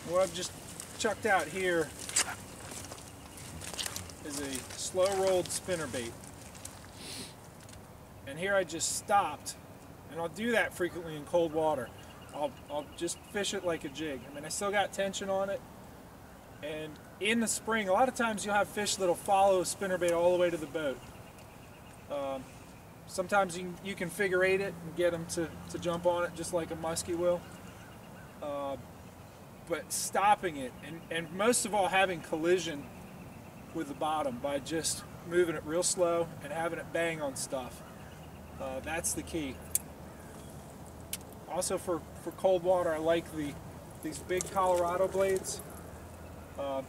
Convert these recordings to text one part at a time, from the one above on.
What I've just chucked out here is a slow-rolled spinnerbait. And here I just stopped, and I'll do that frequently in cold water. I'll just fish it like a jig. I mean, I still got tension on it. And in the spring, a lot of times you'll have fish that'll follow a spinnerbait all the way to the boat. Sometimes you can figure eight it and get them to jump on it just like a muskie will. But stopping it, and most of all having collision with the bottom by just moving it real slow and having it bang on stuff. That's the key. Also for cold water, I like these big Colorado blades.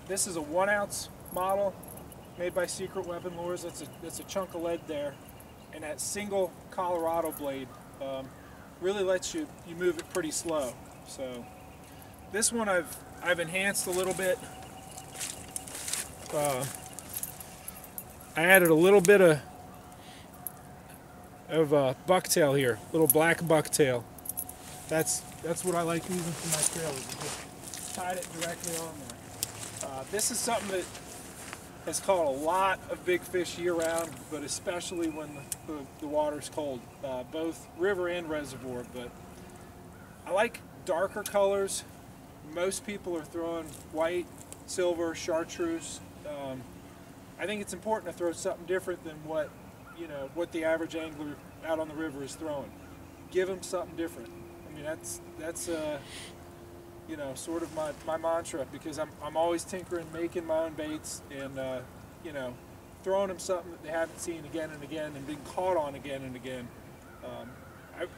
This is a 1 ounce model made by Secret Weapon Lures. That's a chunk of lead there. And that single Colorado blade really lets you move it pretty slow. So this one I've enhanced a little bit. I added a little bit of bucktail here, little black bucktail. That's what I like using for my trailers. Just tied it directly on there. This is something that has caught a lot of big fish year-round, but especially when the water's cold, both river and reservoir. But I like darker colors. Most people are throwing white, silver, chartreuse. I think it's important to throw something different than what the average angler out on the river is throwing. Give them something different. I mean, that's sort of my mantra, because I'm always tinkering, making my own baits, and throwing them something that they haven't seen again and again and being caught on again and again.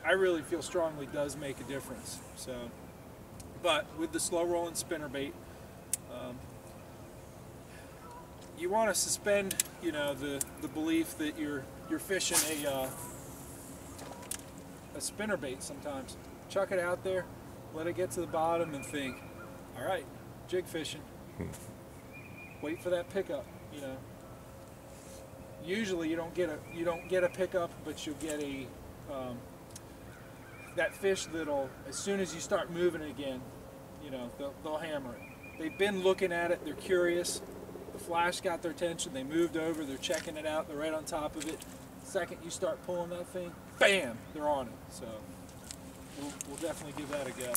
I really feel strongly does make a difference. So, but with the slow rolling spinnerbait, you want to suspend the belief that you're fishing a spinnerbait sometimes. Chuck it out there, let it get to the bottom, and think, all right, jig fishing. Wait for that pickup. Usually you don't get a pickup, but you'll get that fish that'll, as soon as you start moving it again, they'll hammer it. They've been looking at it, they're curious. The flash got their attention, they moved over, they're checking it out, they're right on top of it. The second you start pulling that thing, bam, they're on it. So we'll definitely give that a go.